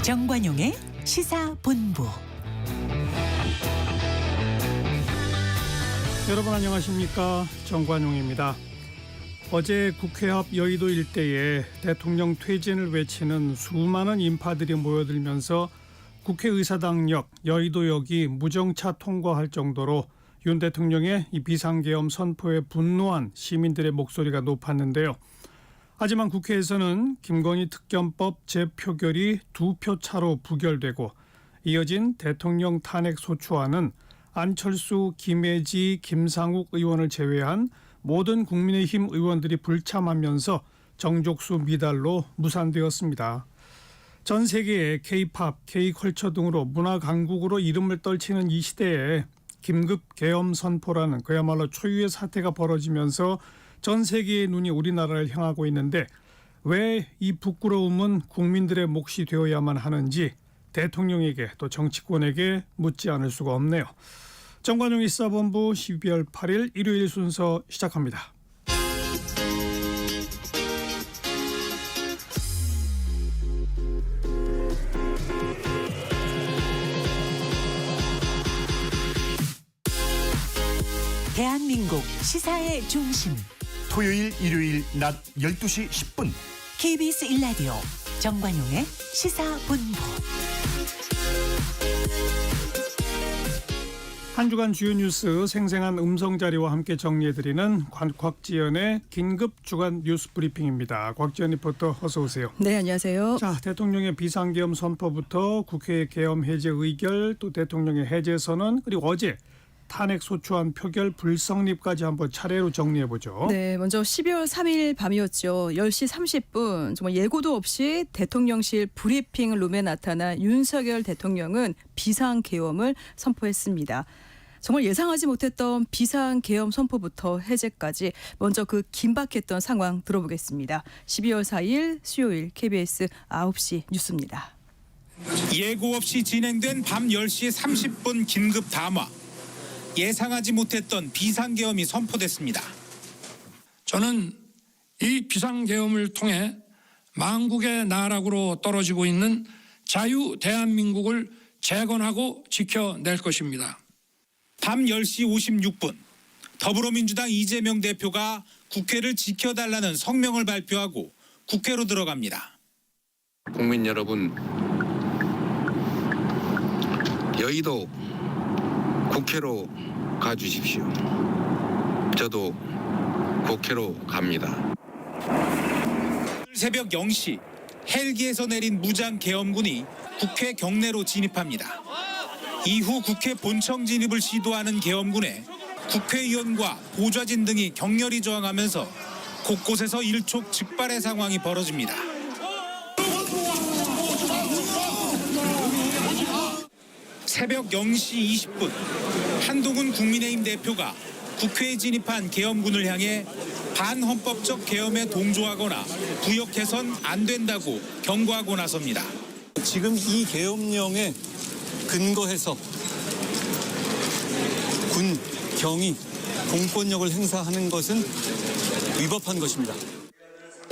정관용의 시사본부. 여러분 안녕하십니까? 정관용입니다. 어제 국회 앞 여의도 일대에 대통령 퇴진을 외치는 수많은 인파들이 모여들면서 국회의사당역, 여의도역이 무정차 통과할 정도로 윤 대통령의 이 비상계엄 선포에 분노한 시민들의 목소리가 높았는데요. 하지만 국회에서는 김건희 특검법 재표결이 2표 차로 부결되고 이어진 대통령 탄핵 소추안은 안철수, 김혜지, 김상욱 의원을 제외한 모든 국민의힘 의원들이 불참하면서 정족수 미달로 무산되었습니다. 전 세계의 K-팝, K-컬처 등으로 문화 강국으로 이름을 떨치는 이 시대에 긴급 계엄 선포라는 그야말로 초유의 사태가 벌어지면서 전 세계의 눈이 우리나라를 향하고 있는데 왜 이 부끄러움은 국민들의 몫이 되어야만 하는지 대통령에게 또 정치권에게 묻지 않을 수가 없네요. 정관용의 시사본부 12월 8일 일요일 순서 시작합니다. 대한민국 시사의 중심 토요일, 일요일 낮 12시 10분 KBS 1라디오 정관용의 시사본부. 한 주간 주요 뉴스 생생한 음성자료와 함께 정리해드리는 곽지연의 긴급 주간 뉴스 브리핑입니다. 곽지연 리포터 어서 오세요. 네, 안녕하세요. 자, 대통령의 비상계엄 선포부터 국회 계엄 해제 의결, 또 대통령의 해제 선언, 그리고 어제 탄핵 소추안 표결 불성립까지 한번 차례로 정리해보죠. 네, 먼저 12월 3일 밤이었죠. 10시 30분 정말 예고도 없이 대통령실 브리핑 룸에 나타난 윤석열 대통령은 비상계엄을 선포했습니다. 정말 예상하지 못했던 비상계엄 선포부터 해제까지 먼저 그 긴박했던 상황 들어보겠습니다. 12월 4일 수요일 KBS 9시 뉴스입니다. 예고 없이 진행된 밤 10시 30분 긴급 담화. 예상하지 못했던 비상계엄이 선포됐습니다. 저는 이 비상계엄을 통해 만국의 나락으로 떨어지고 있는 자유 대한민국을 재건하고 지켜낼 것입니다. 밤 10시 56분 더불어민주당 이재명 대표가 국회를 지켜달라는 성명을 발표하고 국회로 들어갑니다. 국민 여러분, 여의도 국회로 가주십시오. 저도 국회로 갑니다. 새벽 0시 헬기에서 내린 무장 계엄군이 국회 경내로 진입합니다. 이후 국회 본청 진입을 시도하는 계엄군에 국회의원과 보좌진 등이 격렬히 저항하면서 곳곳에서 일촉즉발의 상황이 벌어집니다. 새벽 0시 20분 한동훈 국민의힘 대표가 국회에 진입한 계엄군을 향해 반헌법적 계엄에 동조하거나 부역해선 안 된다고 경고하고 나섭니다. 지금 이 계엄령에 근거해서 군, 경이 공권력을 행사하는 것은 위법한 것입니다.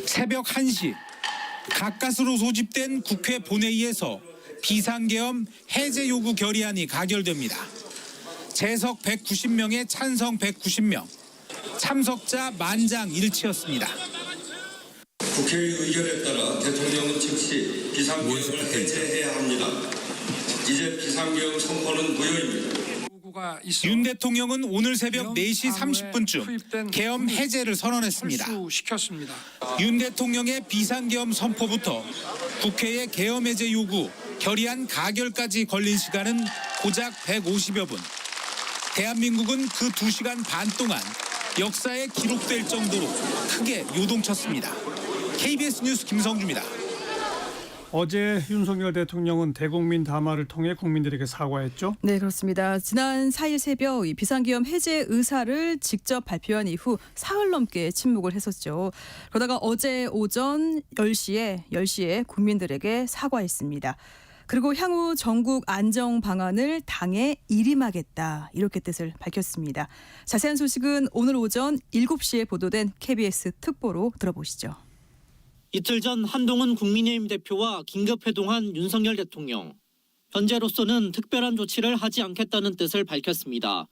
새벽 1시 가까스로 소집된 국회 본회의에서 비상계엄 해제 요구 결의안이 가결됩니다. 재석 190명에 찬성 190명, 참석자 만장일치였습니다. 국회의 의결에 따라 대통령은 즉시 비상계엄을 해제해야 합니다. 이제 비상계엄 선포는 무효입니다. 윤 대통령은 오늘 새벽 4시 30분쯤 계엄 해제를 선언했습니다. 윤 대통령의 비상계엄 선포부터 국회의 계엄 해제 요구 결의안 가결까지 걸린 시간은 고작 150여 분. 대한민국은 그 2시간 반 동안 역사에 기록될 정도로 크게 요동쳤습니다. KBS 뉴스 김성주입니다. 어제 윤석열 대통령은 대국민 담화를 통해 국민들에게 사과했죠? 네, 그렇습니다. 지난 4일 새벽 이 비상계엄 해제 의사를 직접 발표한 이후 사흘 넘게 침묵을 했었죠. 그러다가 어제 오전 10시에 국민들에게 사과했습니다. 그리고 향후 전국 안정 방안을 당에 일임하겠다, 이렇게 뜻을 밝혔습니다. 자세한 소식은 오늘 오전 7시에 보도된 KBS 특보로 들어보시죠. 이틀 전 한동훈 국민의힘 대표와 긴급 회동한 윤석열 대통령. 현재로서는 특별한 조치를 하지 않겠다는 뜻을 밝혔습니다.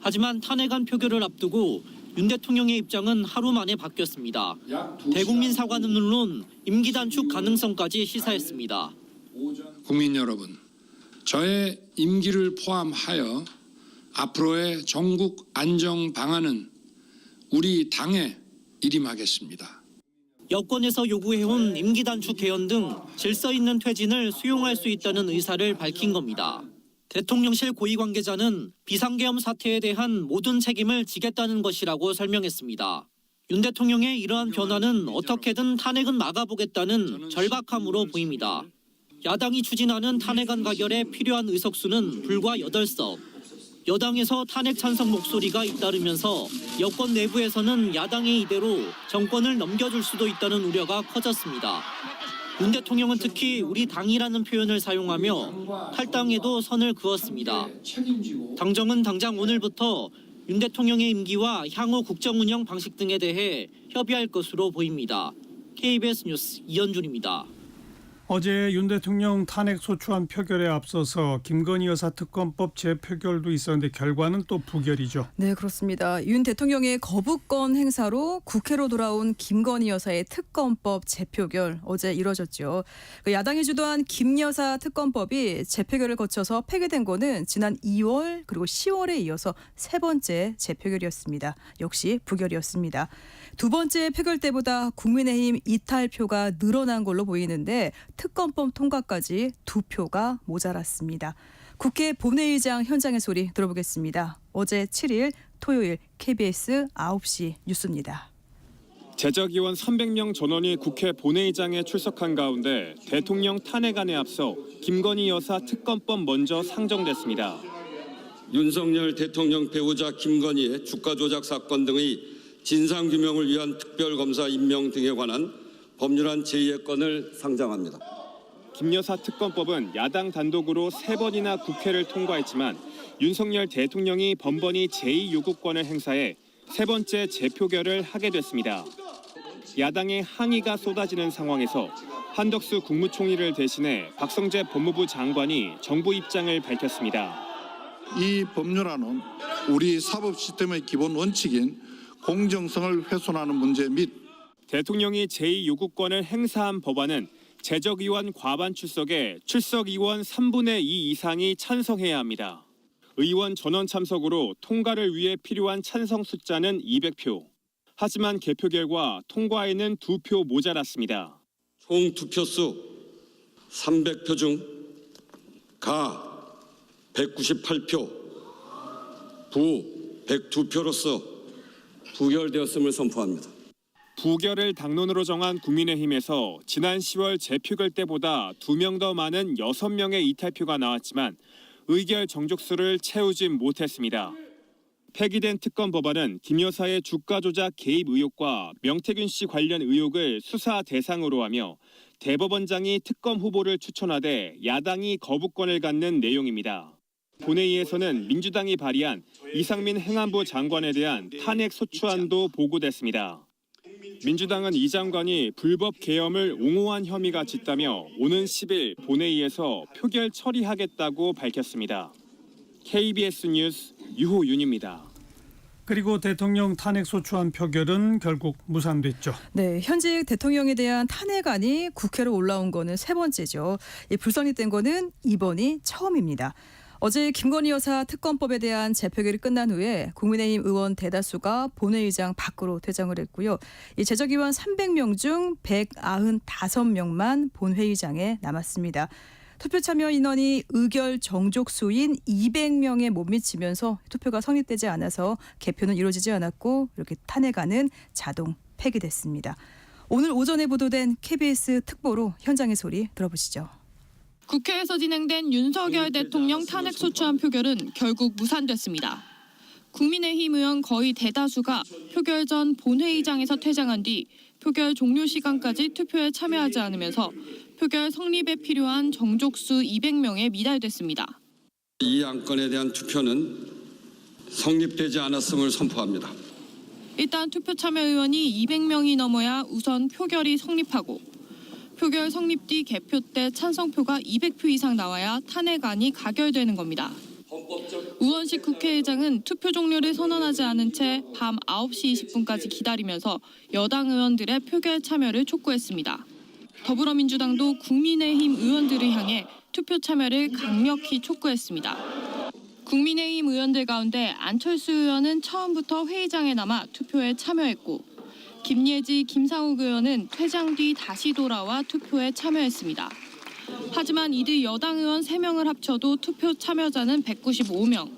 하지만 탄핵안 표결을 앞두고 윤 대통령의 입장은 하루 만에 바뀌었습니다. 대국민 사과는 물론 임기 단축 가능성까지 시사했습니다. 국민 여러분, 저의 임기를 포함하여 앞으로의 전국 안정 방안은 우리 당에 일임하겠습니다. 여권에서 요구해온 임기 단축 개헌 등 질서 있는 퇴진을 수용할 수 있다는 의사를 밝힌 겁니다. 대통령실 고위 관계자는 비상계엄 사태에 대한 모든 책임을 지겠다는 것이라고 설명했습니다. 윤 대통령의 이러한 변화는 어떻게든 탄핵은 막아보겠다는 절박함으로 보입니다. 야당이 추진하는 탄핵안 가결에 필요한 의석수는 불과 8석. 여당에서 탄핵 찬성 목소리가 잇따르면서 여권 내부에서는 야당이 이대로 정권을 넘겨줄 수도 있다는 우려가 커졌습니다. 윤 대통령은 특히 우리 당이라는 표현을 사용하며 탈당에도 선을 그었습니다. 당정은 당장 오늘부터 윤 대통령의 임기와 향후 국정 운영 방식 등에 대해 협의할 것으로 보입니다. KBS 뉴스 이현준입니다. 어제 윤 대통령 탄핵 소추안 표결에 앞서서 김건희 여사 특검법 재표결도 있었는데 결과는 또 부결이죠. 네, 그렇습니다. 윤 대통령의 거부권 행사로 국회로 돌아온 김건희 여사의 특검법 재표결 어제 이뤄졌죠. 야당이 주도한 김 여사 특검법이 재표결을 거쳐서 폐기된 거는 지난 2월 그리고 10월에 이어서 세 번째 재표결이었습니다. 역시 부결이었습니다. 두 번째 표결 때보다 국민의힘 이탈표가 늘어난 걸로 보이는데 특검법 통과까지 2표가 모자랐습니다. 국회 본회의장 현장의 소리 들어보겠습니다. 어제 7일 토요일 KBS 9시 뉴스입니다. 제적의원 300명 전원이 국회 본회의장에 출석한 가운데 대통령 탄핵안에 앞서 김건희 여사 특검법 먼저 상정됐습니다. 윤석열 대통령 배우자 김건희의 주가 조작 사건 등의 진상규명을 위한 특별검사 임명 등에 관한 법률안 제2의 건을 상정합니다. 김 여사 특검법은 야당 단독으로 3번이나 국회를 통과했지만 윤석열 대통령이 번번이 제2요구권을 행사해 세 번째 재표결을 하게 됐습니다. 야당의 항의가 쏟아지는 상황에서 한덕수 국무총리를 대신해 박성재 법무부 장관이 정부 입장을 밝혔습니다. 이 법률안은 우리 사법 시스템의 기본 원칙인 공정성을 훼손하는 문제 및 대통령이 제2요구권을 행사한 법안은 제적의원 과반 출석에 출석의원 3분의 2 이상이 찬성해야 합니다. 의원 전원 참석으로 통과를 위해 필요한 찬성 숫자는 200표. 하지만 개표 결과 통과에는 2표 모자랐습니다. 총 투표수 300표 중 가 198표, 부 102표로서 부결되었음을 선포합니다. 부결을 당론으로 정한 국민의힘에서 지난 10월 재표결 때보다 2명 더 많은 6명의 이탈표가 나왔지만 의결 정족수를 채우지 못했습니다. 폐기된 특검 법안은 김 여사의 주가 조작 개입 의혹과 명태균 씨 관련 의혹을 수사 대상으로 하며 대법원장이 특검 후보를 추천하되 야당이 거부권을 갖는 내용입니다. 본회의에서는 민주당이 발의한 이상민 행안부 장관에 대한 탄핵 소추안도 보고됐습니다. 민주당은 이 장관이 불법 계엄을 옹호한 혐의가 짙다며 오는 10일 본회의에서 표결 처리하겠다고 밝혔습니다. KBS 뉴스 유호윤입니다. 그리고 대통령 탄핵 소추안 표결은 결국 무산됐죠. 네, 현직 대통령에 대한 탄핵안이 국회로 올라온 거는 세 번째죠. 불성립된 거는 이번이 처음입니다. 어제 김건희 여사 특검법에 대한 재표결이 끝난 후에 국민의힘 의원 대다수가 본회의장 밖으로 퇴장을 했고요. 이 제적의원 300명 중 195명만 본회의장에 남았습니다. 투표 참여 인원이 의결 정족수인 200명에 못 미치면서 투표가 성립되지 않아서 개표는 이루어지지 않았고 이렇게 탄핵안은 자동 폐기됐습니다. 오늘 오전에 보도된 KBS 특보로 현장의 소리 들어보시죠. 국회에서 진행된 윤석열 대통령 탄핵 소추안 표결은 결국 무산됐습니다. 국민의힘 의원 거의 대다수가 표결 전 본회의장에서 퇴장한 뒤 표결 종료 시간까지 투표에 참여하지 않으면서 표결 성립에 필요한 정족수 200명에 미달됐습니다. 이 안건에 대한 투표는 성립되지 않았음을 선포합니다. 일단 투표 참여 의원이 200명이 넘어야 우선 표결이 성립하고 표결 성립 뒤 개표 때 찬성표가 200표 이상 나와야 탄핵안이 가결되는 겁니다. 우원식 국회의장은 투표 종료를 선언하지 않은 채 밤 9시 20분까지 기다리면서 여당 의원들의 표결 참여를 촉구했습니다. 더불어민주당도 국민의힘 의원들을 향해 투표 참여를 강력히 촉구했습니다. 국민의힘 의원들 가운데 안철수 의원은 처음부터 회의장에 남아 투표에 참여했고 김예지, 김상욱 의원은 퇴장 뒤 다시 돌아와 투표에 참여했습니다. 하지만 이들 여당 의원 3명을 합쳐도 투표 참여자는 195명.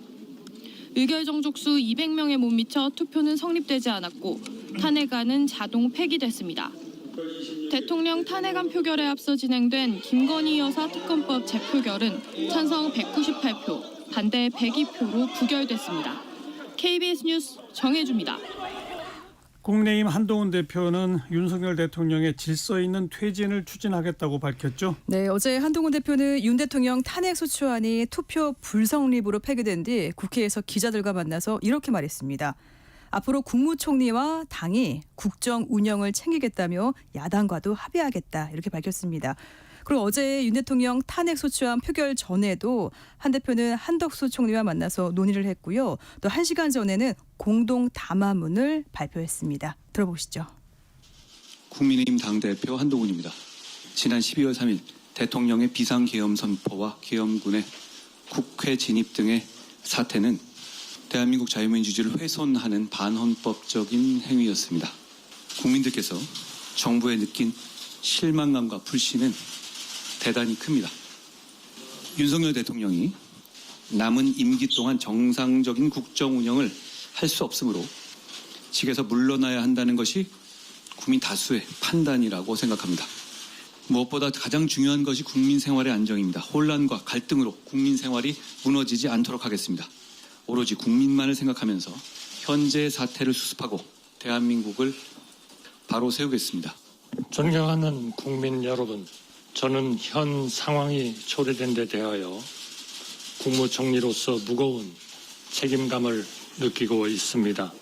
의결 정족수 200명에 못 미쳐 투표는 성립되지 않았고 탄핵안은 자동 폐기됐습니다. 대통령 탄핵안 표결에 앞서 진행된 김건희 여사 특검법 재표결은 찬성 198표, 반대 102표로 부결됐습니다. KBS 뉴스 정혜주입니다. 국민의힘 한동훈 대표는 윤석열 대통령의 질서 있는 퇴진을 추진하겠다고 밝혔죠. 네, 어제 한동훈 대표는 윤 대통령 탄핵소추안이 투표 불성립으로 폐기된 뒤 국회에서 기자들과 만나서 이렇게 말했습니다. 앞으로 국무총리와 당이 국정 운영을 챙기겠다며 야당과도 합의하겠다 이렇게 밝혔습니다. 그리고 어제 윤 대통령 탄핵소추안 표결 전에도 한 대표는 한덕수 총리와 만나서 논의를 했고요. 또 1시간 전에는 공동 담화문을 발표했습니다. 들어보시죠. 국민의힘 당대표 한동훈입니다. 지난 12월 3일 대통령의 비상계엄 선포와 계엄군의 국회 진입 등의 사태는 대한민국 자유민주주의를 훼손하는 반헌법적인 행위였습니다. 국민들께서 정부에 느낀 실망감과 불신은 대단히 큽니다. 윤석열 대통령이 남은 임기 동안 정상적인 국정 운영을 할 수 없으므로 직에서 물러나야 한다는 것이 국민 다수의 판단이라고 생각합니다. 무엇보다 가장 중요한 것이 국민 생활의 안정입니다. 혼란과 갈등으로 국민 생활이 무너지지 않도록 하겠습니다. 오로지 국민만을 생각하면서 현재의 사태를 수습하고 대한민국을 바로 세우겠습니다. 존경하는 국민 여러분, 저는 현 상황이 초래된 데 대하여 국무총리로서 무거운 책임감을 느끼고 있습니다.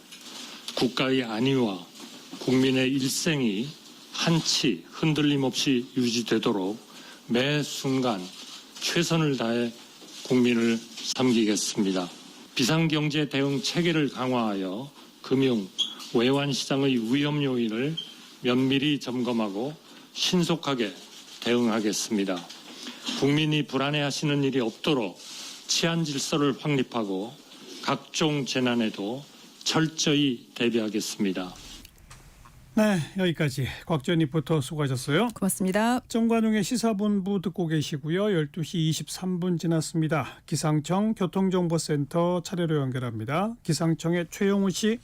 국가의 안위와 국민의 일생이 한치 흔들림 없이 유지되도록 매 순간 최선을 다해 국민을 섬기겠습니다. 비상경제 대응 체계를 강화하여 금융, 외환시장의 위험 요인을 면밀히 점검하고 신속하게 대응하겠습니다. 국민이 불안해하시는 일이 없도록 치안 질서를 확립하고 각종 재난에도 철저히 대비하겠습니다. 네, 여기까지 곽지연 리포터 수고하셨어요. 고맙습니다. 정관용의 시사본부 듣고 계시고요. 12시 23분 지났습니다. 기상청 교통정보센터 차례로 연결합니다. 기상청의 최영우 씨.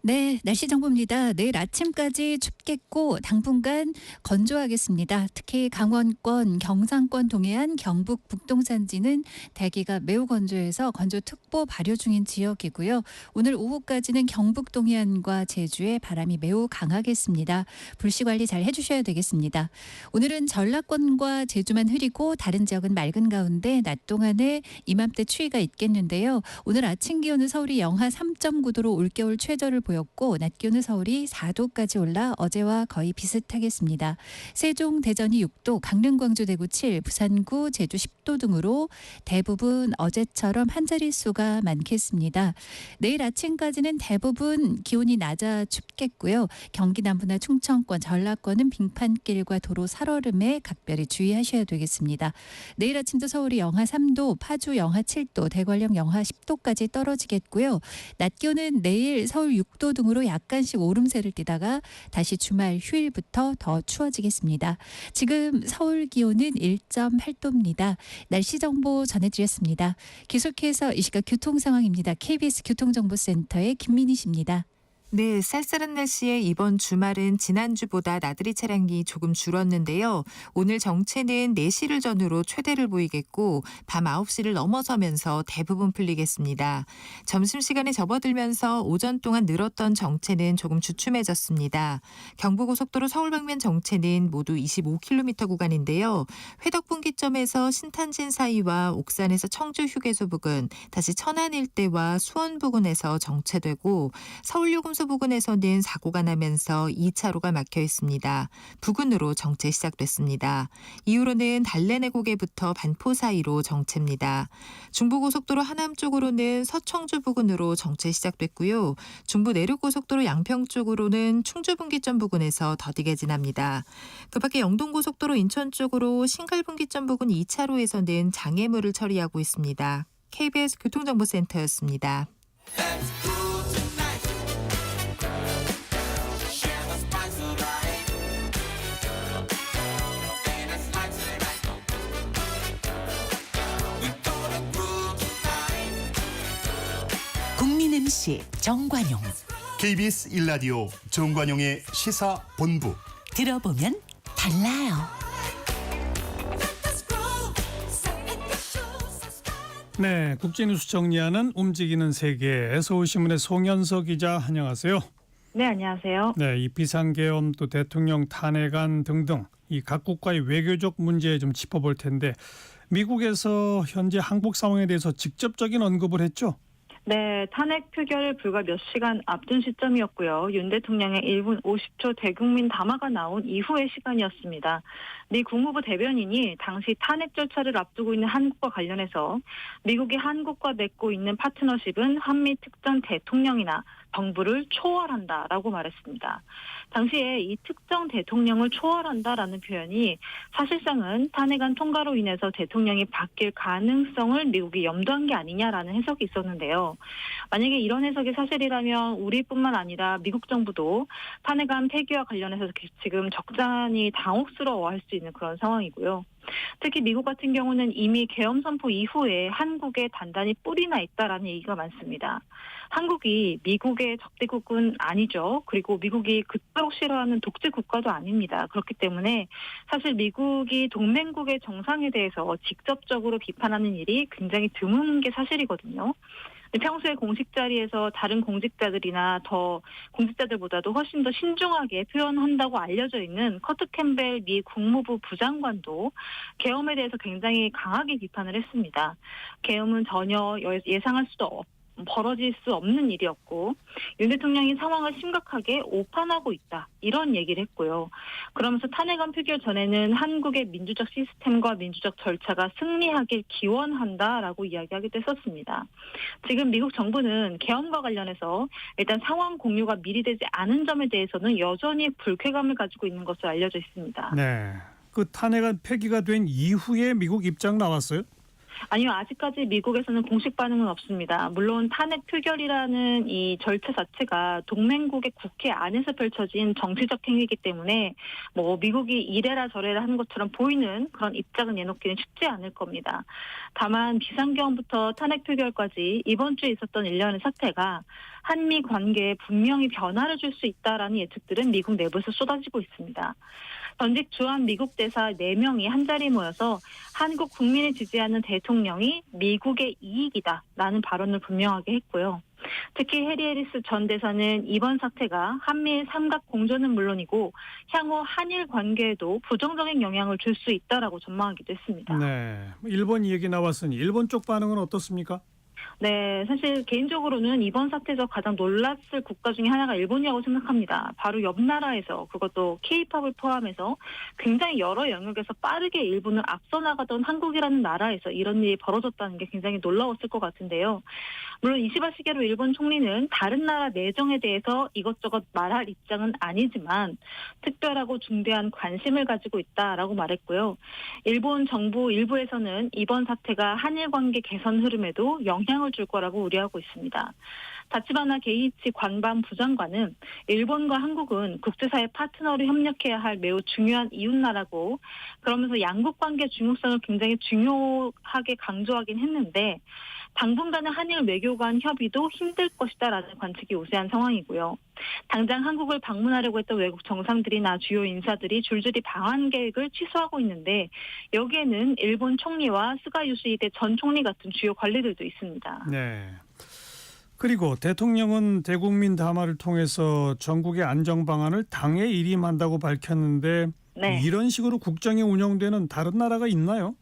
네, 날씨 정보입니다. 내일 아침까지 춥겠고 당분간 건조하겠습니다. 특히 강원권, 경상권 동해안, 경북 북동산지는 대기가 매우 건조해서 건조특보 발효 중인 지역이고요. 오늘 오후까지는 경북 동해안과 제주에 바람이 매우 강하겠습니다. 불씨 관리 잘 해주셔야 되겠습니다. 오늘은 전라권과 제주만 흐리고 다른 지역은 맑은 가운데 낮 동안에 이맘때 추위가 있겠는데요. 오늘 아침 기온은 서울이 영하 3.9도로 올겨울 최저를 보였고 낮 기온은 서울이 4도까지 올라 어제와 거의 비슷하겠습니다. 세종, 대전이 6도, 강릉, 광주, 대구 7, 부산구, 제주 10도 등으로 대부분 어제처럼 한 자릿수가 많겠습니다. 내일 아침까지는 대부분 기온이 낮아 춥겠고요. 경기 남부나 충청권, 전라권은 빙판길과 도로 살얼음에 각별히 주의하셔야 되겠습니다. 내일 아침도 서울이 영하 3도, 파주 영하 7도, 대관령 영하 10도까지 떨어지겠고요. 낮 기온은 내일 서울 6도 등으로 약간씩 오름세를 띠다가 다시 주말 휴일부터 더 추워지겠습니다. 지금 서울 기온은 1.8도입니다. 날씨 정보 전해드렸습니다. 계속해서 이 시각 교통 상황입니다. KBS 교통정보센터의 김민희 씨입니다. 네, 쌀쌀한 날씨에 이번 주말은 지난주보다 나들이 차량이 조금 줄었는데요. 오늘 정체는 4시를 전후로 최대를 보이겠고 밤 9시를 넘어서면서 대부분 풀리겠습니다. 점심시간에 접어들면서 오전 동안 늘었던 정체는 조금 주춤해졌습니다. 경부고속도로 서울 방면 정체는 모두 25km 구간인데요. 회덕분기점에서 신탄진 사이와 옥산에서 청주 휴게소 부근, 다시 천안 일대와 수원 부근에서 정체되고 서울요금 휴게소 부근에서는 사고가 나면서 2차로가 막혀 있습니다. 부근으로 정체 시작됐습니다. 이후로는 달래내고개부터 반포 사이로 정체입니다. 중부고속도로 하남 쪽으로는 서청주 부근으로 정체 시작됐고요. 중부 내륙고속도로 양평 쪽으로는 충주분기점 부근에서 더디게 지납니다. 그 밖에 영동고속도로 인천 쪽으로 신갈분기점 부근 2차로에서는 장애물을 처리하고 있습니다. KBS 교통정보센터였습니다. 국민 MC 정관용. KBS 1라디오 정관용의 시사본부. 들어보면 달라요. 네, 국제뉴스 정리하는 움직이는 세계 서울신문의 송현석 기자 안녕하세요. 네, 안녕하세요. 네, 이 비상계엄 또 대통령 탄핵안 등등 이 각국과의 외교적 문제 좀 짚어볼 텐데 미국에서 현재 한국 상황에 대해서 직접적인 언급을 했죠? 네, 탄핵 표결을 불과 몇 시간 앞둔 시점이었고요. 윤 대통령의 1분 50초 대국민 담화가 나온 이후의 시간이었습니다. 미 국무부 대변인이 당시 탄핵 절차를 앞두고 있는 한국과 관련해서 미국이 한국과 맺고 있는 파트너십은 한미 특정 대통령이나 정부를 초월한다라고 말했습니다. 당시에 이 특정 대통령을 초월한다라는 표현이 사실상은 탄핵안 통과로 인해서 대통령이 바뀔 가능성을 미국이 염두한 게 아니냐라는 해석이 있었는데요. 만약에 이런 해석이 사실이라면 우리뿐만 아니라 미국 정부도 탄핵안 폐기와 관련해서 지금 적잖이 당혹스러워할 수 있는 그런 상황이고요. 특히 미국 같은 경우는 이미 계엄 선포 이후에 한국에 단단히 뿌리나 있다라는 얘기가 많습니다. 한국이 미국의 적대국은 아니죠. 그리고 미국이 그토록 싫어하는 독재 국가도 아닙니다. 그렇기 때문에 사실 미국이 동맹국의 정상에 대해서 직접적으로 비판하는 일이 굉장히 드문 게 사실이거든요. 평소에 공식 자리에서 다른 공직자들이나 더 공직자들보다도 훨씬 더 신중하게 표현한다고 알려져 있는 커트 캠벨 미 국무부 부장관도 계엄에 대해서 굉장히 강하게 비판을 했습니다. 계엄은 전혀 예상할 수도 벌어질 수 없는 일이었고 윤 대통령이 상황을 심각하게 오판하고 있다. 이런 얘기를 했고요. 그러면서 탄핵안 표결 전에는 한국의 민주적 시스템과 민주적 절차가 승리하길 기원한다라고 이야기하기도 했었습니다. 지금 미국 정부는 계엄과 관련해서 일단 상황 공유가 미리 되지 않은 점에 대해서는 여전히 불쾌감을 가지고 있는 것으로 알려져 있습니다. 네, 그 탄핵안 폐기가 된 이후에 미국 입장 나왔어요? 아니요, 아직까지 미국에서는 공식 반응은 없습니다. 물론 탄핵 표결이라는 이 절차 자체가 동맹국의 국회 안에서 펼쳐진 정치적 행위이기 때문에 미국이 이래라 저래라 하는 것처럼 보이는 그런 입장은 내놓기는 쉽지 않을 겁니다. 다만 비상계엄부터 탄핵 표결까지 이번 주에 있었던 일련의 사태가 한미 관계에 분명히 변화를 줄 수 있다라는 예측들은 미국 내부에서 쏟아지고 있습니다. 전직 주한 미국 대사 4명이 한자리에 모여서 한국 국민을 지지하는 대통령이 미국의 이익이다라는 발언을 분명하게 했고요. 특히 해리 해리스 전 대사는 이번 사태가 한미의 삼각 공존은 물론이고 향후 한일 관계에도 부정적인 영향을 줄 수 있다라고 전망하기도 했습니다. 네, 일본 얘기 나왔으니 일본 쪽 반응은 어떻습니까? 네, 사실 개인적으로는 이번 사태에서 가장 놀랐을 국가 중에 하나가 일본이라고 생각합니다. 바로 옆 나라에서 그것도 K-팝을 포함해서 굉장히 여러 영역에서 빠르게 일본을 앞서 나가던 한국이라는 나라에서 이런 일이 벌어졌다는 게 굉장히 놀라웠을 것 같은데요. 물론 이시바 시게루 일본 총리는 다른 나라 내정에 대해서 이것저것 말할 입장은 아니지만 특별하고 중대한 관심을 가지고 있다라고 말했고요. 일본 정부 일부에서는 이번 사태가 한일 관계 개선 흐름에도 영향을 줄 거라고 우려하고 있습니다. 다치바나 게이치 관방 부장관은 일본과 한국은 국제사회 파트너로 협력해야 할 매우 중요한 이웃나라고 그러면서 양국 관계 중요성을 굉장히 중요하게 강조하긴 했는데 당분간은 한일 외교 간 협의도 힘들 것이다라는 관측이 우세한 상황이고요. 당장 한국을 방문하려고 했던 외국 정상들이나 주요 인사들이 줄줄이 방한 계획을 취소하고 있는데 여기에는 일본 총리와 스가 요시히데 전 총리 같은 주요 관리들도 있습니다. 네. 그리고 대통령은 대국민 담화를 통해서 전국의 안정 방안을 당에 일임한다고 밝혔는데 네. 이런 식으로 국정이 운영되는 다른 나라가 있나요?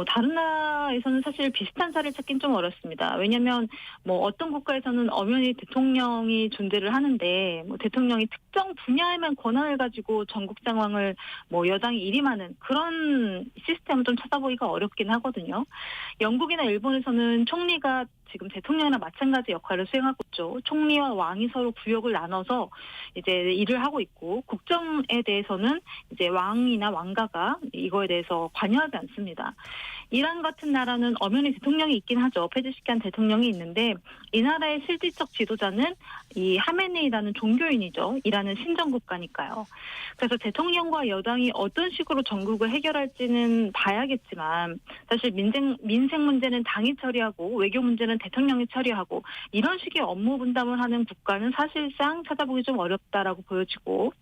다른 나라에서는 사실 비슷한 사례를 찾긴 좀 어렵습니다. 왜냐하면 뭐 어떤 국가에서는 엄연히 대통령이 존재를 하는데 뭐 대통령이 특정 분야에만 권한을 가지고 전국 상황을 뭐 여당이 일임하는 그런 시스템을 좀 찾아보기가 어렵긴 하거든요. 영국이나 일본에서는 총리가 지금 대통령이나 마찬가지 역할을 수행하고 있죠. 총리와 왕이 서로 구역을 나눠서 이제 일을 하고 있고 국정에 대해서는 이제 왕이나 왕가가 이거에 대해서 관여하지 않습니다. 이란 같은 나라는 엄연히 대통령이 있긴 하죠. 폐지시킨 대통령이 있는데 이 나라의 실질적 지도자는 이 하메네이라는 종교인이죠. 이란은 신정국가니까요. 그래서 대통령과 여당이 어떤 식으로 전국을 해결할지는 봐야겠지만 사실 민생 문제는 당이 처리하고 외교 문제는 대통령이 처리하고 이런 식의 업무 분담을 하는 국가는 사실상 찾아보기 좀 어렵다라고 보여지고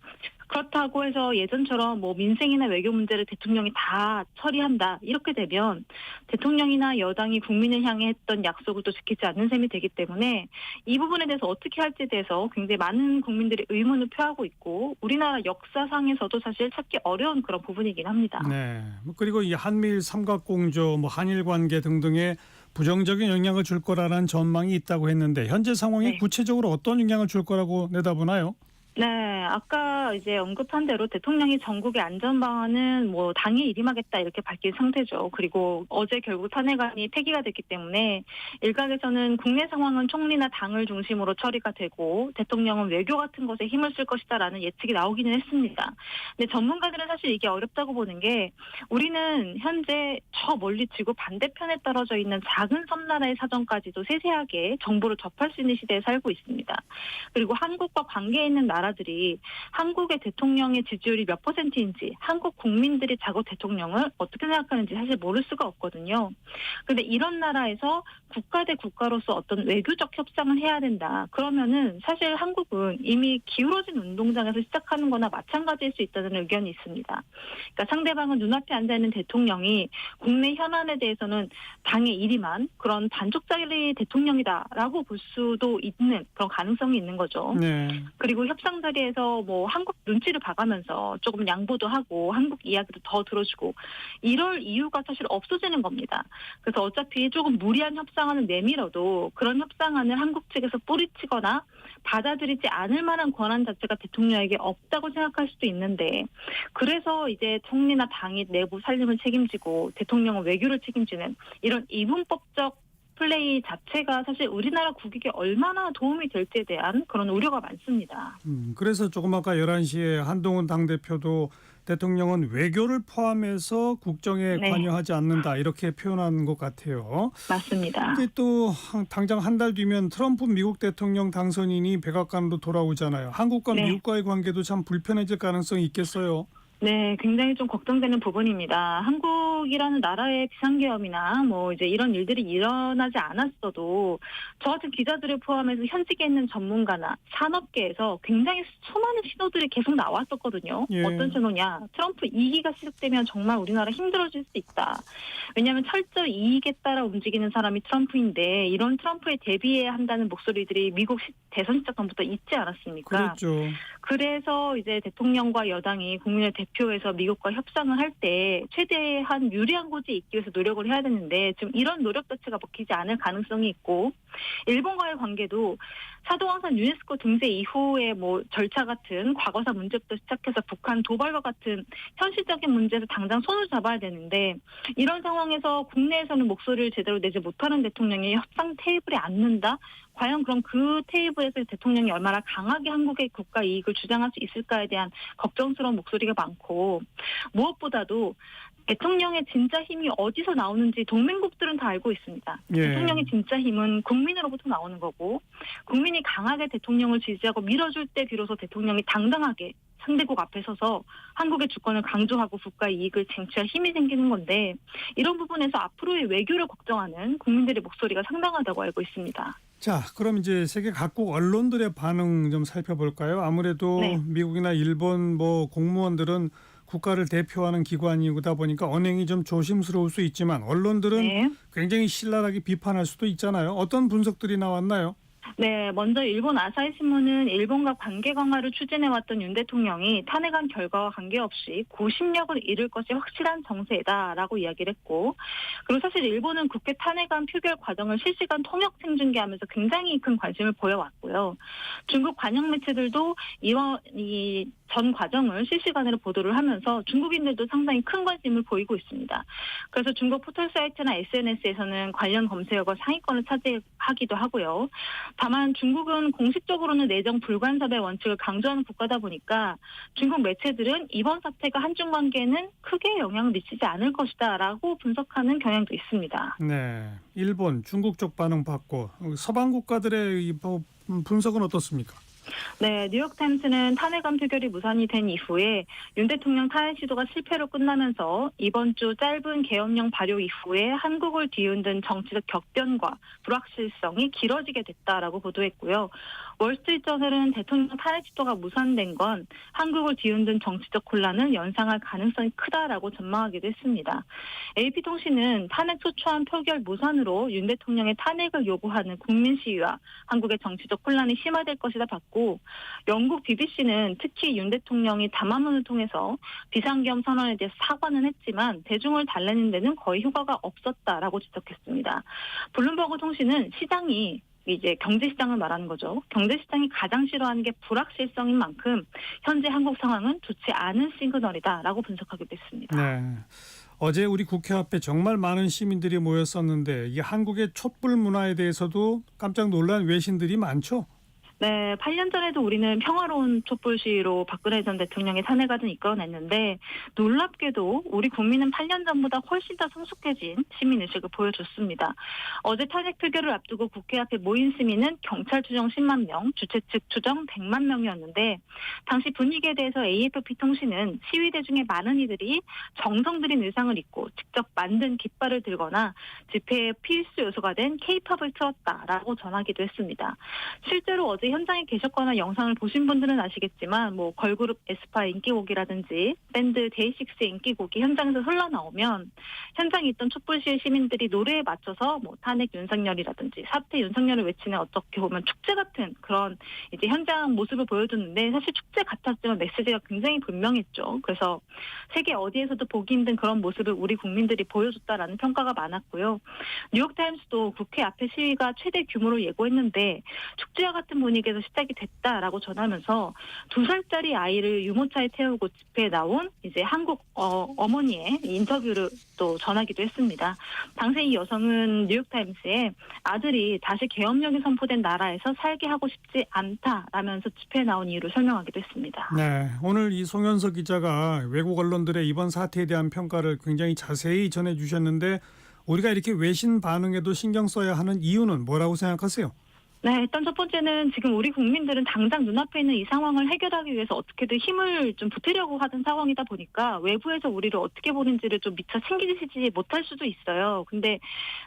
그렇다고 해서 예전처럼 뭐 민생이나 외교 문제를 대통령이 다 처리한다 이렇게 되면 대통령이나 여당이 국민을 향해 했던 약속을 또 지키지 않는 셈이 되기 때문에 이 부분에 대해서 어떻게 할지에 대해서 굉장히 많은 국민들이 의문을 표하고 있고 우리나라 역사상에서도 사실 찾기 어려운 그런 부분이긴 합니다. 네. 그리고 이 한미일 삼각공조, 뭐 한일 관계 등등에 부정적인 영향을 줄 거라는 전망이 있다고 했는데 현재 상황이 네. 구체적으로 어떤 영향을 줄 거라고 내다보나요? 네, 아까 이제 언급한 대로 대통령이 전국의 안전 방안은 뭐 당이 일임하겠다 이렇게 밝힌 상태죠. 그리고 어제 결국 탄핵안이 폐기가 됐기 때문에 일각에서는 국내 상황은 총리나 당을 중심으로 처리가 되고 대통령은 외교 같은 것에 힘을 쓸 것이다라는 예측이 나오기는 했습니다. 근데 전문가들은 사실 이게 어렵다고 보는 게 우리는 현재 저 멀리 지구 반대편에 떨어져 있는 작은 섬나라의 사정까지도 세세하게 정보를 접할 수 있는 시대에 살고 있습니다. 그리고 한국과 관계 있는 나라들이 한국의 대통령의 지지율이 몇 %인지 한국 국민들이 자국 대통령을 어떻게 생각하는지 사실 모를 수가 없거든요. 그런데 이런 나라에서 국가 대 국가로서 어떤 외교적 협상을 해야 된다. 그러면은 사실 한국은 이미 기울어진 운동장에서 시작하는 거나 마찬가지일 수 있다는 의견이 있습니다. 그러니까 상대방은 눈앞에 앉아있는 대통령이 국내 현안에 대해서는 당의 일임한 그런 반쪽짜리 대통령이다라고 볼 수도 있는 그런 가능성이 있는 거죠. 네. 그리고 협상 자리에서 뭐 한국 눈치를 봐가면서 조금 양보도 하고 한국 이야기도 더 들어주고 이럴 이유가 사실 없어지는 겁니다. 그래서 어차피 조금 무리한 협상안을 내밀어도 그런 협상안을 한국 측에서 뿌리치거나 받아들이지 않을 만한 권한 자체가 대통령에게 없다고 생각할 수도 있는데 그래서 이제 총리나 당이 내부 살림을 책임지고 대통령은 외교를 책임지는 이런 이분법적 플레이 자체가 사실 우리나라 국익에 얼마나 도움이 될지에 대한 그런 우려가 많습니다. 그래서 조금 아까 11시에 한동훈 당대표도 대통령은 외교를 포함해서 국정에 네. 관여하지 않는다 이렇게 표현한 것 같아요. 맞습니다. 근데 또 당장 한 달 뒤면 트럼프 미국 대통령 당선인이 백악관으로 돌아오잖아요. 한국과 네. 미국과의 관계도 참 불편해질 가능성이 있겠어요. 네, 굉장히 좀 걱정되는 부분입니다. 한국이라는 나라의 비상계엄이나 뭐 이제 이런 일들이 일어나지 않았어도 저 같은 기자들을 포함해서 현직에 있는 전문가나 산업계에서 굉장히 수많은 신호들이 계속 나왔었거든요. 예. 어떤 신호냐? 트럼프 2기가 시작되면 정말 우리나라 힘들어질 수 있다. 왜냐하면 철저히 이익에 따라 움직이는 사람이 트럼프인데 이런 트럼프에 대비해야 한다는 목소리들이 미국 대선 시작 전부터 있지 않았습니까? 그렇죠. 그래서 이제 대통령과 여당이 국민을 대표해서 미국과 협상을 할 때 최대한 유리한 곳에 있기 위해서 노력을 해야 되는데 지금 이런 노력 자체가 먹히지 않을 가능성이 있고 일본과의 관계도 사도왕산 유네스코 등재 이후에 뭐 절차 같은 과거사 문제부터 시작해서 북한 도발과 같은 현실적인 문제에서 당장 손을 잡아야 되는데 이런 상황에서 국내에서는 목소리를 제대로 내지 못하는 대통령이 협상 테이블에 앉는다? 과연 그럼 그 테이블에서 대통령이 얼마나 강하게 한국의 국가 이익을 주장할 수 있을까에 대한 걱정스러운 목소리가 많고 무엇보다도 대통령의 진짜 힘이 어디서 나오는지 동맹국들은 다 알고 있습니다. 예. 대통령의 진짜 힘은 국민으로부터 나오는 거고 국민이 강하게 대통령을 지지하고 밀어줄 때 비로소 대통령이 당당하게 상대국 앞에 서서 한국의 주권을 강조하고 국가 이익을 쟁취할 힘이 생기는 건데 이런 부분에서 앞으로의 외교를 걱정하는 국민들의 목소리가 상당하다고 알고 있습니다. 자, 그럼 이제 세계 각국 언론들의 반응 좀 살펴볼까요? 아무래도 네. 미국이나 일본 뭐 공무원들은 국가를 대표하는 기관이다 보니까 언행이 좀 조심스러울 수 있지만 언론들은 네. 굉장히 신랄하게 비판할 수도 있잖아요. 어떤 분석들이 나왔나요? 네, 먼저 일본 아사히 신문은 일본과 관계 강화를 추진해왔던 윤 대통령이 탄핵안 결과와 관계없이 고심력을 잃을 것이 확실한 정세다라고 이야기를 했고, 그리고 사실 일본은 국회 탄핵안 표결 과정을 실시간 통역 생중계하면서 굉장히 큰 관심을 보여왔고요. 중국 관영 매체들도 이 전 과정을 실시간으로 보도를 하면서 중국인들도 상당히 큰 관심을 보이고 있습니다. 그래서 중국 포털 사이트나 SNS에서는 관련 검색어가 상위권을 차지하기도 하고요. 다만 중국은 공식적으로는 내정 불간섭의 원칙을 강조하는 국가다 보니까 중국 매체들은 이번 사태가 한중 관계에는 크게 영향을 미치지 않을 것이다라고 분석하는 경향도 있습니다. 네, 일본, 중국 쪽 반응 봤고 서방 국가들의 이 분석은 어떻습니까? 네, 뉴욕타임스는 탄핵안 표결이 무산이 된 이후에 윤 대통령 탄핵 시도가 실패로 끝나면서 이번 주 짧은 계엄령 발효 이후에 한국을 뒤흔든 정치적 격변과 불확실성이 길어지게 됐다라고 보도했고요. 월스트리트저널은 대통령 탄핵 시도가 무산된 건 한국을 뒤흔든 정치적 혼란을 연상할 가능성이 크다라고 전망하기도 했습니다. AP통신은 탄핵 소추안 표결 무산으로 윤 대통령의 탄핵을 요구하는 국민 시위와 한국의 정치적 혼란이 심화될 것이다 봤고, 영국 BBC는 특히 윤 대통령이 담화문을 통해서 비상계엄 선언에 대해 사과는 했지만 대중을 달래는 데는 거의 효과가 없었다라고 지적했습니다. 블룸버그 통신은 시장이 이제 경제시장을 말하는 거죠. 경제시장이 가장 싫어하는 게 불확실성인 만큼 현재 한국 상황은 좋지 않은 시그널이다라고 분석하기도 했습니다. 네. 어제 우리 국회 앞에 정말 많은 시민들이 모였었는데 이 한국의 촛불 문화에 대해서도 깜짝 놀란 외신들이 많죠? 네, 8년 전에도 우리는 평화로운 촛불 시위로 박근혜 전 대통령의 탄핵안을 이끌어냈는데 놀랍게도 우리 국민은 8년 전보다 훨씬 더 성숙해진 시민의식을 보여줬습니다. 어제 탄핵 표결을 앞두고 국회 앞에 모인 시민은 경찰 추정 10만 명, 주최 측 추정 100만 명이었는데 당시 분위기에 대해서 AFP-통신은 시위대 중에 많은 이들이 정성 들인 의상을 입고 직접 만든 깃발을 들거나 집회의 필수 요소가 된 K-팝을 틀었다라고 전하기도 했습니다. 실제로 어제 현장에 계셨거나 영상을 보신 분들은 아시겠지만 걸그룹 에스파의 인기곡이라든지 밴드 데이식스의 인기곡이 현장에서 흘러나오면 현장에 있던 촛불 시위 시민들이 노래에 맞춰서 탄핵 윤석열이라든지 사퇴 윤석열을 외치는 어떻게 보면 축제 같은 그런 이제 현장 모습을 보여줬는데 사실 축제 같았지만 메시지가 굉장히 분명했죠. 그래서 세계 어디에서도 보기 힘든 그런 모습을 우리 국민들이 보여줬다라는 평가가 많았고요. 뉴욕타임스도 국회 앞에 시위가 최대 규모로 예고했는데 축제와 같은 분위기에서 시작이 됐다라고 전하면서 2살짜리 아이를 유모차에 태우고 집회에 나온 이제 한국 어머니의 인터뷰를 또 전하기도 했습니다. 당시 이 여성은 뉴욕타임스에 아들이 다시 계엄령이 선포된 나라에서 살게 하고 싶지 않다라면서 집회에 나온 이유를 설명하기도 했습니다. 네, 오늘 이 송현석 기자가 외국 언론들의 이번 사태에 대한 평가를 굉장히 자세히 전해주셨는데 우리가 이렇게 외신 반응에도 신경 써야 하는 이유는 뭐라고 생각하세요? 네, 일단 첫 번째는 지금 우리 국민들은 당장 눈앞에 있는 이 상황을 해결하기 위해서 어떻게든 힘을 좀 보태려고 하는 상황이다 보니까 외부에서 우리를 어떻게 보는지를 좀 미처 챙기지 못할 수도 있어요. 근데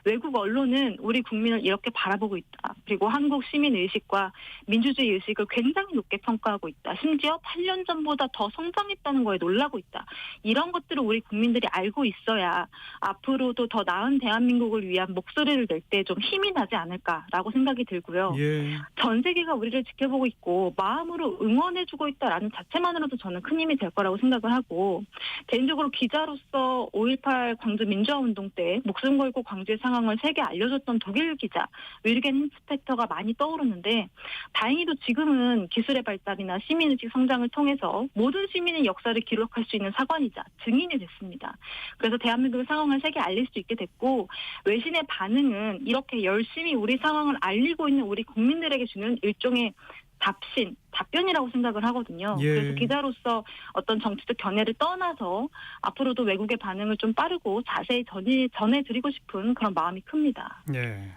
외국 언론은 우리 국민을 이렇게 바라보고 있다. 그리고 한국 시민의식과 민주주의 의식을 굉장히 높게 평가하고 있다. 심지어 8년 전보다 더 성장했다는 거에 놀라고 있다. 이런 것들을 우리 국민들이 알고 있어야 앞으로도 더 나은 대한민국을 위한 목소리를 낼 때 좀 힘이 나지 않을까라고 생각이 들고요. 예. 전 세계가 우리를 지켜보고 있고 마음으로 응원해주고 있다라는 자체만으로도 저는 큰 힘이 될 거라고 생각을 하고 개인적으로 기자로서 5.18 광주 민주화운동 때 목숨 걸고 광주의 상황을 세계에 알려줬던 독일 기자 윌겐 힌스펙터가 많이 떠오르는데 다행히도 지금은 기술의 발달이나 시민의식 성장을 통해서 모든 시민의 역사를 기록할 수 있는 사관이자 증인이 됐습니다. 그래서 대한민국의 상황을 세계에 알릴 수 있게 됐고 외신의 반응은 이렇게 열심히 우리 상황을 알리고 있는 우리 국민들에게 주는 일종의 답변이라고 생각을 하거든요. 예. 그래서 기자로서 어떤 정치적 견해를 떠나서 앞으로도 외국의 반응을 좀 빠르고 자세히 전해드리고 싶은 그런 마음이 큽니다. 예.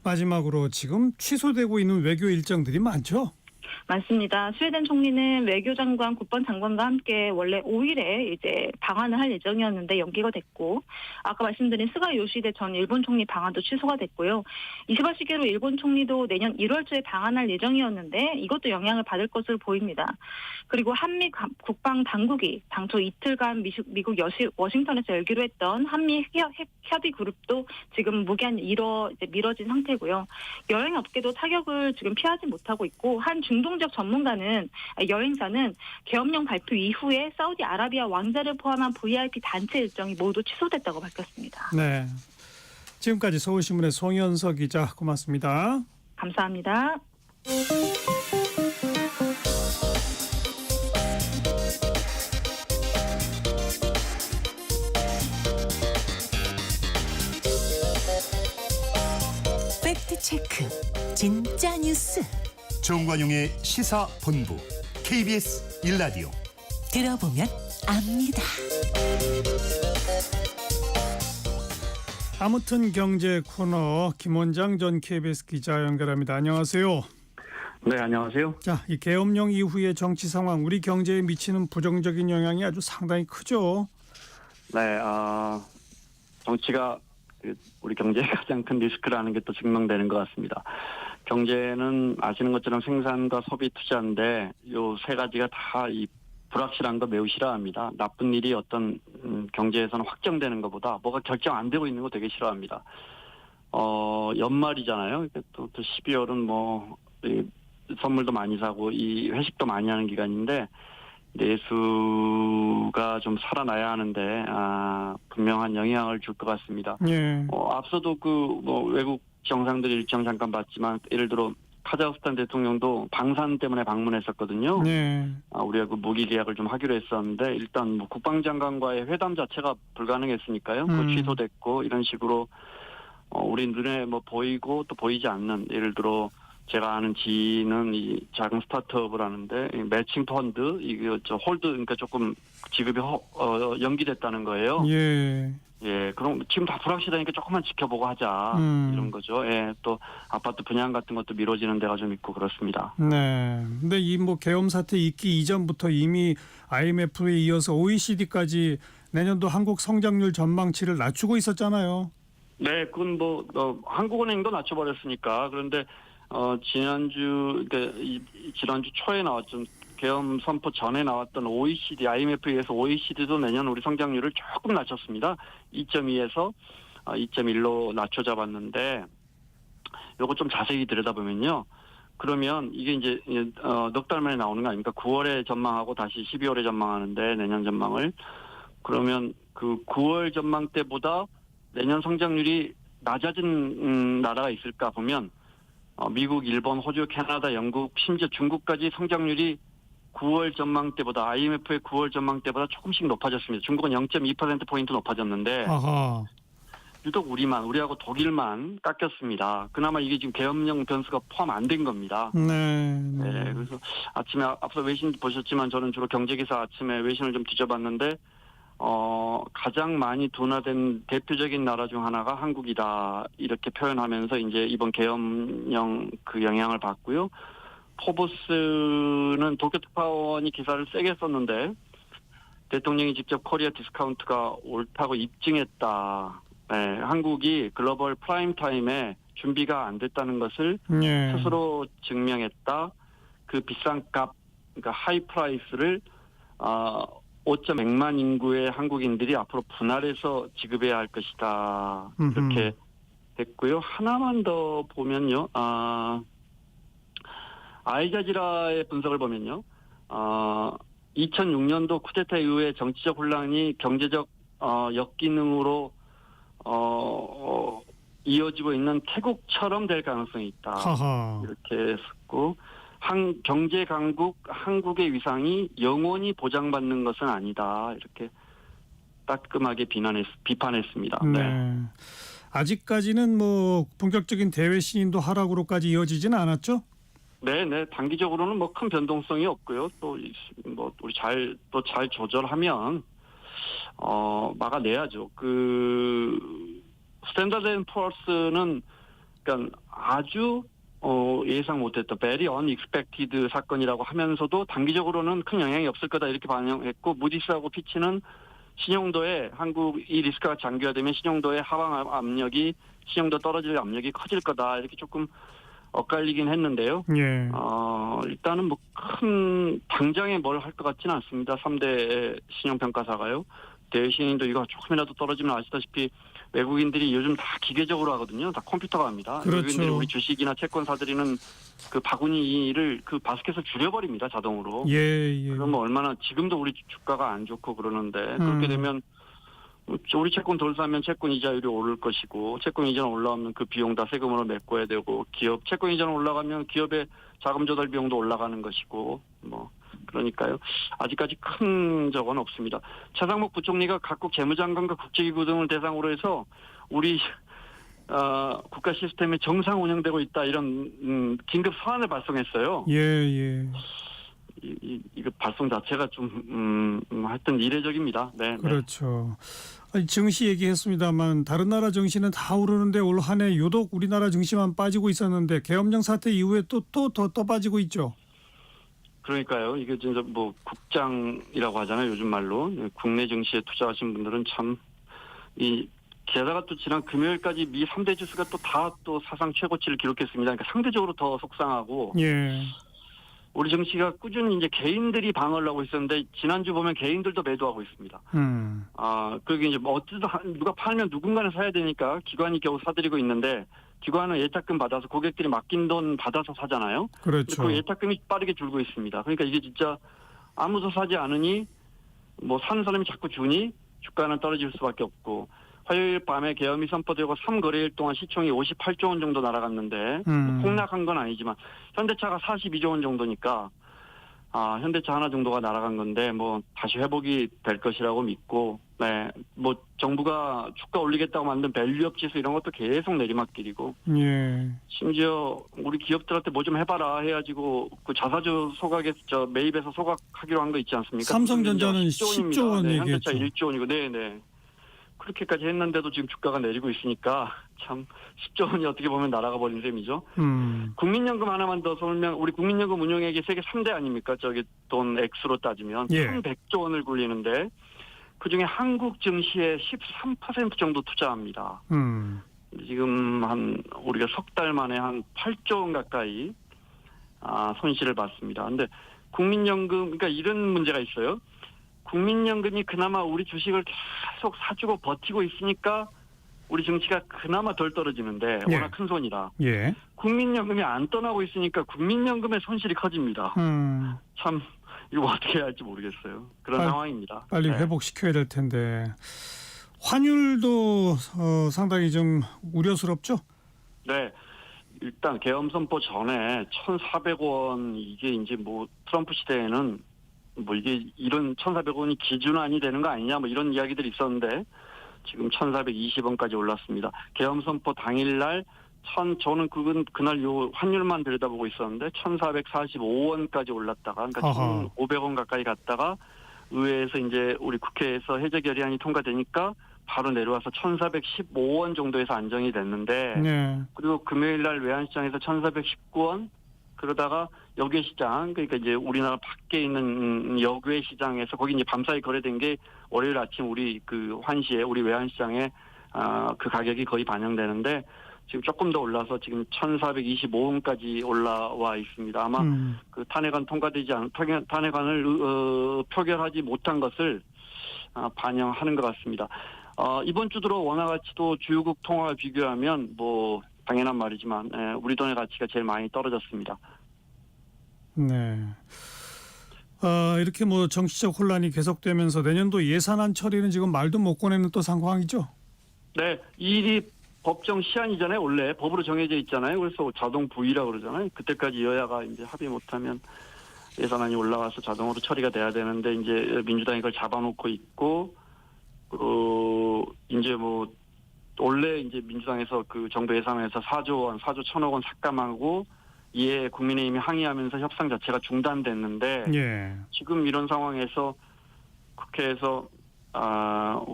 마지막으로 지금 취소되고 있는 외교 일정들이 많죠? 맞습니다. 스웨덴 총리는 외교장관, 국방장관과 함께 원래 5일에 이제 방한을 할 예정이었는데 연기가 됐고, 아까 말씀드린 스가 요시데 전 일본 총리 방한도 취소가 됐고요. 이시바 시게루 일본 총리도 내년 1월 초에 방한할 예정이었는데 이것도 영향을 받을 것으로 보입니다. 그리고 한미 국방 당국이 당초 이틀간 미국 워싱턴에서 열기로 했던 한미 협의 그룹도 지금 무기한 미뤄진 상태고요. 여행업계도 타격을 지금 피하지 못하고 있고, 한 중동적 여행사는 계엄령 발표 이후에 사우디아라비아 왕자를 포함한 VIP 단체 일정이 모두 취소됐다고 밝혔습니다. 네. 지금까지 서울신문의 송현석 기자, 고맙습니다. 감사합니다. 팩트체크 진짜 뉴스 정관용의 시사본부 KBS 1라디오 들어보면 압니다. 아무튼 경제 코너 김원장 전 KBS 기자 연결합니다. 안녕하세요. 네, 안녕하세요. 자, 이 계엄령 이후의 정치 상황, 우리 경제에 미치는 부정적인 영향이 아주 상당히 크죠. 네, 정치가 우리 경제의 가장 큰 리스크라는 게 또 증명되는 것 같습니다. 경제는 아시는 것처럼 생산과 소비, 투자인데 요 세 가지가 다 이 불확실한 거 매우 싫어합니다. 나쁜 일이 어떤 경제에서는 확정되는 것보다 뭐가 결정 안 되고 있는 거 되게 싫어합니다. 연말이잖아요. 또 12월은 뭐 선물도 많이 사고 이 회식도 많이 하는 기간인데 내수가 좀 살아나야 하는데 분명한 영향을 줄 것 같습니다. 예. 앞서도 외국 정상들 일정 잠깐 봤지만 예를 들어 카자흐스탄 대통령도 방산 때문에 방문했었거든요. 네. 우리가 그 무기 계약을 좀 하기로 했었는데 일단 뭐 국방장관과의 회담 자체가 불가능했으니까요. 그거 취소됐고 이런 식으로 우리 눈에 뭐 보이고 또 보이지 않는 예를 들어 제가 아는 지인은 이 작은 스타트업을 하는데 매칭 펀드 이거 홀드 그러니까 조금 지급이 연기됐다는 거예요. 예. 예, 그럼 지금 다 불확실하니까 조금만 지켜보고 하자 이런 거죠. 예, 또 아파트 분양 같은 것도 미뤄지는 데가 좀 있고 그렇습니다. 네. 근데 이 뭐 계엄 사태 있기 이전부터 이미 IMF에 이어서 OECD까지 내년도 한국 성장률 전망치를 낮추고 있었잖아요. 네, 그건 한국은행도 낮춰버렸으니까. 그런데 지난주 초에 나왔던 계엄 선포 전에 나왔던 OECD, IMF에 의해서 OECD도 내년 우리 성장률을 조금 낮췄습니다. 2.2에서 2.1로 낮춰 잡았는데 요거 좀 자세히 들여다보면요. 그러면 이게 이제 넉 달 만에 나오는 거 아닙니까? 9월에 전망하고 다시 12월에 전망하는데 내년 전망을. 그러면 그 9월 전망 때보다 내년 성장률이 낮아진 나라가 있을까 보면 미국, 일본, 호주, 캐나다, 영국, 심지어 중국까지 성장률이 9월 전망 때보다 IMF의 9월 전망 때보다 조금씩 높아졌습니다. 중국은 0.2%포인트 높아졌는데 아하. 유독 우리하고 독일만 깎였습니다. 그나마 이게 지금 계엄령 변수가 포함 안 된 겁니다. 네. 네. 그래서 아침에 앞서 외신 보셨지만 저는 주로 경제기사 아침에 외신을 좀 뒤져봤는데 가장 많이 둔화된 대표적인 나라 중 하나가 한국이다 이렇게 표현하면서 이제 이번 계엄령 그 영향을 받고요. 포브스는 도쿄 특파원이 기사를 세게 썼는데 대통령이 직접 코리아 디스카운트가 옳다고 입증했다. 네, 한국이 글로벌 프라임 타임에 준비가 안 됐다는 것을 스스로 증명했다. 그 비싼 값, 그러니까 하이 프라이스를 5.100만 인구의 한국인들이 앞으로 분할해서 지급해야 할 것이다. 이렇게 됐고요. 하나만 더 보면요. 알자지라의 분석을 보면요. 2006년도 쿠데타 이후에 정치적 혼란이 경제적 역기능으로 이어지고 있는 태국처럼 될 가능성이 있다. 하하. 이렇게 썼고 경제 강국 한국의 위상이 영원히 보장받는 것은 아니다. 이렇게 따끔하게 비판했습니다. 네. 아직까지는 뭐 본격적인 대외 신인도 하락으로까지 이어지지는 않았죠? 네. 단기적으로는 뭐 큰 변동성이 없고요. 또 뭐 우리 잘 조절하면 막아내야죠. 그 스탠다드 앤 푸어스는 그러니까 아주 예상 못했던 very unexpected 사건이라고 하면서도 단기적으로는 큰 영향이 없을 거다 이렇게 반영했고 무디스하고 피치는 신용도에 한국이 리스크가 장기화되면 신용도의 하방 압력이 신용도 떨어질 압력이 커질 거다 이렇게 조금 엇갈리긴 했는데요. 예. 일단은 뭐 큰 당장에 뭘 할 것 같지는 않습니다. 3대 신용평가사가요. 대신도 이거 조금이라도 떨어지면 아시다시피 외국인들이 요즘 다 기계적으로 하거든요. 다 컴퓨터가 합니다. 그렇죠. 외국인들이 우리 주식이나 채권 사들이는 그 바구니를 그 바스켓을 줄여버립니다. 자동으로. 예. 그러면 얼마나 지금도 우리 주가가 안 좋고 그러는데 그렇게 되면 우리 채권 덜 사면 채권 이자율이 오를 것이고 채권 이자는 올라가면 그 비용 다 세금으로 메꿔야 되고 기업 채권 이자는 올라가면 기업의 자금 조달 비용도 올라가는 것이고 뭐 그러니까요. 아직까지 큰 적은 없습니다. 차상목 부총리가 각국 재무장관과 국제기구 등을 대상으로 해서 우리 국가 시스템이 정상 운영되고 있다 이런 긴급 서한을 발송했어요. 예. 이거 발송 자체가 좀 하여튼 이례적입니다. 네. 그렇죠. 아니, 증시 얘기했습니다만 다른 나라 증시는 다 오르는데 올 한 해 유독 우리나라 증시만 빠지고 있었는데 계엄령 사태 이후에 또 빠지고 있죠. 그러니까요. 이게 진짜 뭐 국장이라고 하잖아요. 요즘 말로. 국내 증시에 투자하신 분들은 참 게다가 또 지난 금요일까지 미 3대 지수가 또 사상 최고치를 기록했습니다. 그러니까 상대적으로 더 속상하고. 예. 우리 증시가 꾸준히 이제 개인들이 방어를 하고 있었는데 지난주 보면 개인들도 매도하고 있습니다. 그게 이제 뭐 어쨌든 누가 팔면 누군가는 사야 되니까 기관이 겨우 사들이고 있는데 기관은 예탁금 받아서 고객들이 맡긴 돈 받아서 사잖아요. 그렇죠. 그 예탁금이 빠르게 줄고 있습니다. 그러니까 이게 진짜 아무도 사지 않으니 뭐 사는 사람이 자꾸 주니 주가는 떨어질 수밖에 없고 화요일 밤에 계엄이 선포되고 3거래일 동안 시총이 58조 원 정도 날아갔는데 뭐 폭락한 건 아니지만 현대차가 42조 원 정도니까 현대차 하나 정도가 날아간 건데 뭐 다시 회복이 될 것이라고 믿고 네, 뭐 정부가 주가 올리겠다고 만든 밸류업 지수 이런 것도 계속 내리막길이고 예. 심지어 우리 기업들한테 뭐 좀 해봐라 해가지고 그 자사주 소각에서 매입해서 소각하기로 한 거 있지 않습니까? 삼성전자는 10조 원 네, 얘기했죠. 현대차 1조 원이고 네네. 그렇게까지 했는데도 지금 주가가 내리고 있으니까 참 10조 원이 어떻게 보면 날아가 버린 셈이죠. 국민연금 하나만 더 설명. 우리 국민연금 운용액이 세계 3대 아닙니까? 저기 돈 액수로 따지면 1,100조 원을 굴리는데 그중에 한국 증시에 13% 정도 투자합니다. 지금 우리가 석 달 만에 한 8조 원 가까이 손실을 봤습니다. 근데 국민연금 그러니까 이런 문제가 있어요. 국민연금이 그나마 우리 주식을 계속 사주고 버티고 있으니까 우리 증시가 그나마 덜 떨어지는데 워낙 큰 손이라. 예. 국민연금이 안 떠나고 있으니까 국민연금의 손실이 커집니다. 참 이거 어떻게 해야 할지 모르겠어요. 그런 상황입니다. 빨리 회복시켜야 될 텐데. 환율도 상당히 좀 우려스럽죠? 네. 일단 계엄 선포 전에 1,400원 이게 이제 뭐 트럼프 시대에는 뭐 이게 이런 1,400원이 기준안이 되는 거 아니냐 뭐 이런 이야기들이 있었는데 지금 1,420원까지 올랐습니다. 계엄 선포 당일날 저는 그날 요 환율만 들여다보고 있었는데 1,445원까지 올랐다가 그러니까 1,500원 가까이 갔다가 의회에서 이제 우리 국회에서 해제 결의안이 통과되니까 바로 내려와서 1,415원 정도에서 안정이 됐는데 그리고 금요일날 외환시장에서 1,419원 그러다가 역외시장 그러니까 이제 우리나라 밖에 있는 역외시장에서 거기 이제 밤사이 거래된 게 월요일 아침 우리 그 환시에 우리 외환시장에 그 가격이 거의 반영되는데 지금 조금 더 올라서 지금 1,425원까지 올라와 있습니다. 아마 그 탄핵안 탄핵안을 표결하지 못한 것을 반영하는 것 같습니다. 이번 주 들어 원화 가치도 주요국 통화와 비교하면 뭐 당연한 말이지만 우리 돈의 가치가 제일 많이 떨어졌습니다. 네. 이렇게 뭐 정치적 혼란이 계속되면서 내년도 예산안 처리는 지금 말도 못 꺼내는 또 상황이죠? 네. 일이 법정 시한이잖아요. 원래 법으로 정해져 있잖아요. 그래서 자동 부의라고 그러잖아요. 그때까지 여야가 이제 합의 못하면 예산안이 올라가서 자동으로 처리가 돼야 되는데 이제 민주당이 그걸 잡아놓고 있고 이제 뭐 원래 이제 민주당에서 그 정부 예산안에서 4조 1,000억 원 삭감하고 이에 국민의힘이 항의하면서 협상 자체가 중단됐는데 지금 이런 상황에서 국회에서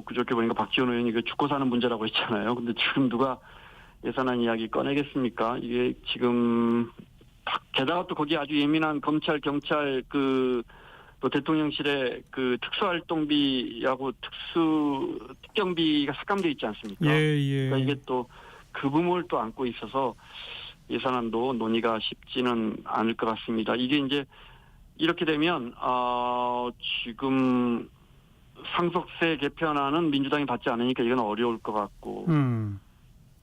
그저께 보니까 박지원 의원이 그 죽고 사는 문제라고 했잖아요. 근데 지금 누가 예산안 이야기 꺼내겠습니까? 이게 지금 게다가 또 거기 아주 예민한 검찰, 경찰 또 대통령실의 특수활동비하고 특경비가 삭감돼 있지 않습니까? 그러니까 이게 또 그 부분을 또 안고 있어서 예산안도 논의가 쉽지는 않을 것 같습니다. 이게 이제 이렇게 되면 지금 상속세 개편안은 민주당이 받지 않으니까 이건 어려울 것 같고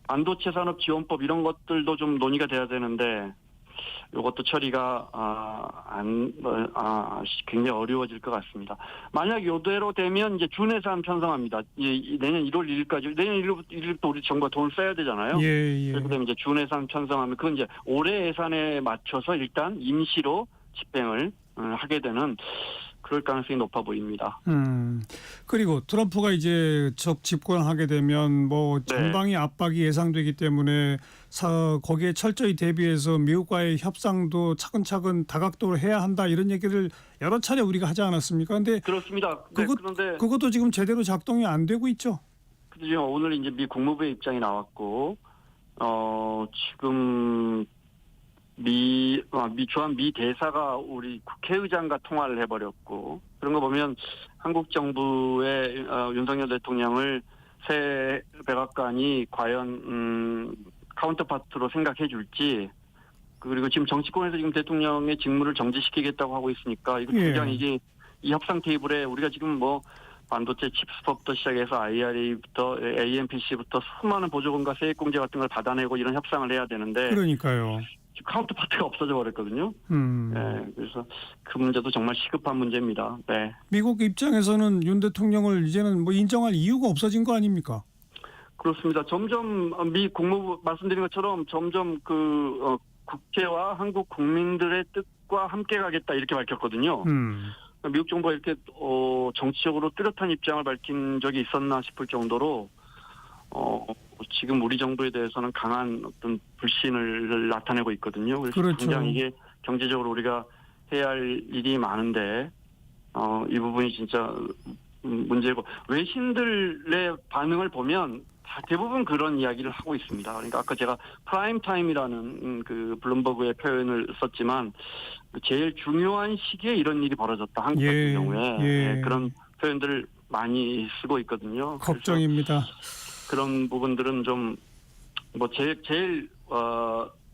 반도체 산업 지원법 이런 것들도 좀 논의가 돼야 되는데 이것도 처리가 굉장히 어려워질 것 같습니다. 만약 이대로 되면 이제 준예산 편성합니다. 내년 1월 1일까지 내년 1일부터 우리 정부가 돈을 써야 되잖아요. 그렇게 되면 이제 준예산 편성하면 그건 이제 올해 예산에 맞춰서 일단 임시로 집행을 하게 되는 그럴 가능성이 높아 보입니다. 그리고 트럼프가 이제 집권하게 되면 뭐 전방위 압박이 예상되기 때문에 거기에 철저히 대비해서 미국과의 협상도 차근차근 다각도로 해야 한다 이런 얘기를 여러 차례 우리가 하지 않았습니까? 근데 그렇습니다. 그런데 그것도 지금 제대로 작동이 안 되고 있죠. 지금 오늘 이제 미 국무부의 입장이 나왔고 지금 주한 미 대사가 우리 국회의장과 통화를 해버렸고 그런 거 보면 한국 정부의 윤석열 대통령을 새 백악관이 과연 카운터파트로 생각해 줄지 그리고 지금 정치권에서 지금 대통령의 직무를 정지시키겠다고 하고 있으니까 이거 당장 이게 이 협상 테이블에 우리가 지금 뭐 반도체 칩스법부터 시작해서 IRA부터 AMPC부터 수많은 보조금과 세액공제 같은 걸 받아내고 이런 협상을 해야 되는데 그러니까요. 카운터파트가 없어져 버렸거든요. 그래서 그 문제도 정말 시급한 문제입니다. 네. 미국 입장에서는 윤 대통령을 이제는 뭐 인정할 이유가 없어진 거 아닙니까? 그렇습니다. 점점 미 국무부 말씀드린 것처럼 점점 국회와 한국 국민들의 뜻과 함께 가겠다 이렇게 밝혔거든요. 미국 정부가 이렇게 정치적으로 뚜렷한 입장을 밝힌 적이 있었나 싶을 정도로 지금 우리 정부에 대해서는 강한 어떤 불신을 나타내고 있거든요. 그래서 당장 이게 경제적으로 우리가 해야 할 일이 많은데 이 부분이 진짜 문제고 외신들의 반응을 보면 대부분 그런 이야기를 하고 있습니다. 그러니까 아까 제가 프라임 타임이라는 블룸버그의 표현을 썼지만 제일 중요한 시기에 이런 일이 벌어졌다. 한국 같은 경우에 그런 표현들을 많이 쓰고 있거든요. 걱정입니다. 그런 부분들은 좀 뭐 제일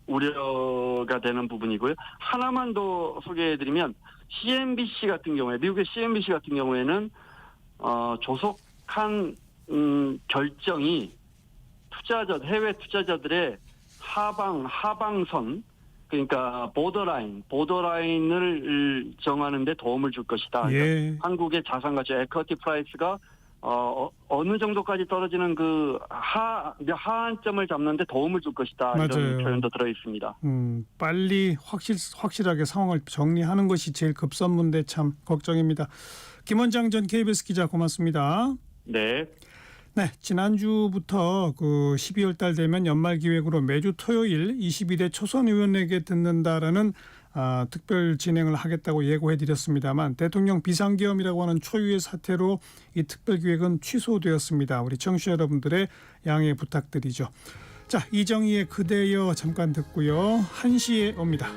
우려가 되는 부분이고요. 하나만 더 소개해드리면 CNBC 같은 경우에 미국의 CNBC 같은 경우에는 조속한 결정이 해외 투자자들의 하방선 그러니까 보더라인을 정하는 데 도움을 줄 것이다. 그러니까 한국의 자산가치 에쿼티 프라이스가 어느 정도까지 떨어지는 하한점을 잡는 데 도움을 줄 것이다. 맞아요. 이런 표현도 들어 있습니다. 빨리 확실하게 상황을 정리하는 것이 제일 급선무인데 참 걱정입니다. 김원장 전 KBS 기자 고맙습니다. 네. 네, 지난주부터 12월 달 되면 연말 기획으로 매주 토요일 22대 초선 의원에게 듣는다라는 특별 진행을 하겠다고 예고해드렸습니다만 대통령 비상계엄이라고 하는 초유의 사태로 이 특별 기획은 취소되었습니다. 우리 청취자 여러분들의 양해 부탁드리죠. 자, 이정희의 그대여 잠깐 듣고요. 1시에 옵니다.